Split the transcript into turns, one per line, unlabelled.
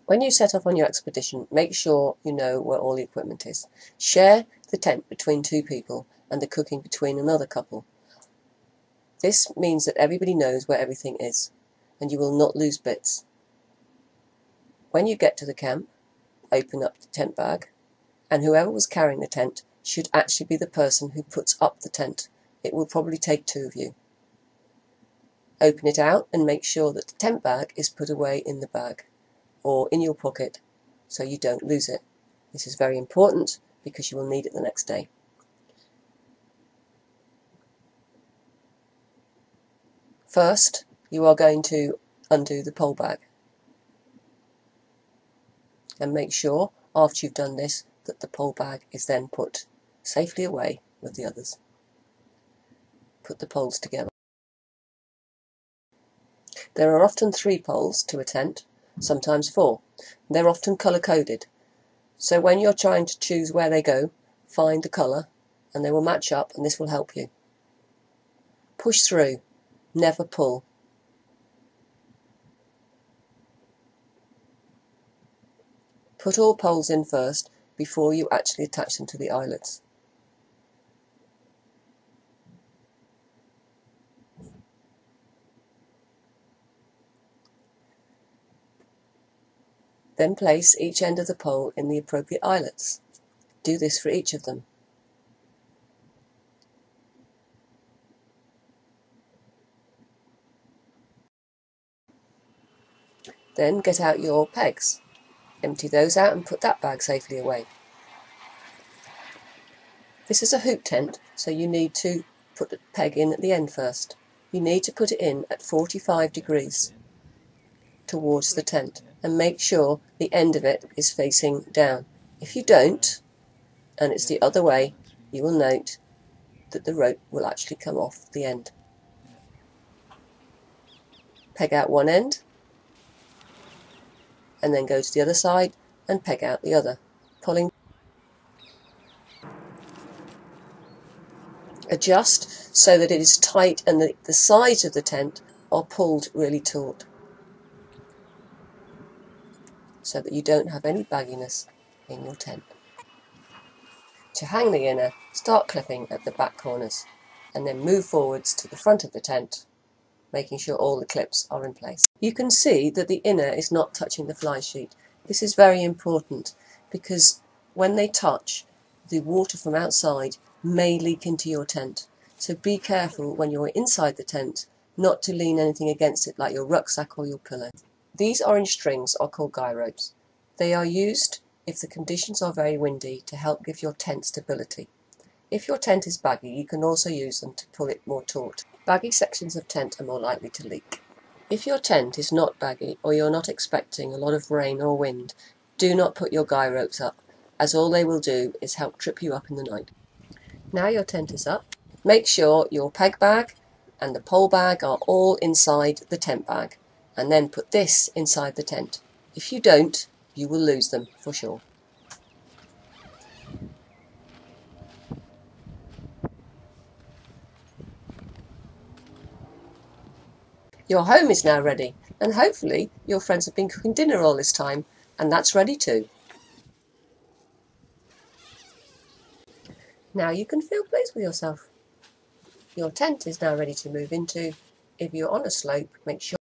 When you set off on your expedition, make sure you know where all the equipment is. Share the tent between 2 people and the cooking between another couple. This means that everybody knows where everything is, and you will not lose bits. When you get to the camp, open up the tent bag, and whoever was carrying the tent should actually be the person who puts up the tent. It will probably take 2 of you. Open it out and make sure that the tent bag is put away in the bag or in your pocket so you don't lose it. This is very important because you will need it the next day. First, you are going to undo the pole bag and make sure after you've done this that the pole bag is then put safely away with the others. Put the poles together. There are often 3 poles to a tent, sometimes 4. They're often colour-coded, so when you're trying to choose where they go, find the colour and they will match up, and this will help you. Push through, never pull. Put all poles in first before you actually attach them to the eyelets. Then place each end of the pole in the appropriate eyelets. Do this for each of them. Then get out your pegs. Empty those out and put that bag safely away. This is a hoop tent, so you need to put the peg in at the end first. You need to put it in at 45 degrees towards the tent and make sure the end of it is facing down. If you don't, and it's the other way, you will note that the rope will actually come off the end. Peg out one end and then go to the other side and peg out the other, pulling. Adjust so that it is tight and the sides of the tent are pulled really taut, so that you don't have any bagginess in your tent. To hang the inner, start clipping at the back corners and then move forwards to the front of the tent, making sure all the clips are in place. You can see that the inner is not touching the fly sheet. This is very important because when they touch, the water from outside may leak into your tent. So be careful when you're inside the tent not to lean anything against it like your rucksack or your pillow. These orange strings are called guy ropes. They are used if the conditions are very windy to help give your tent stability. If your tent is baggy, you can also use them to pull it more taut. Baggy sections of tent are more likely to leak. If your tent is not baggy or you're not expecting a lot of rain or wind, do not put your guy ropes up, as all they will do is help trip you up in the night. Now your tent is up, make sure your peg bag and the pole bag are all inside the tent bag, and then put this inside the tent. If you don't, you will lose them for sure. Your home is now ready, and hopefully your friends have been cooking dinner all this time, and that's ready too. Now you can feel pleased with yourself. Your tent is now ready to move into. If you're on a slope, make sure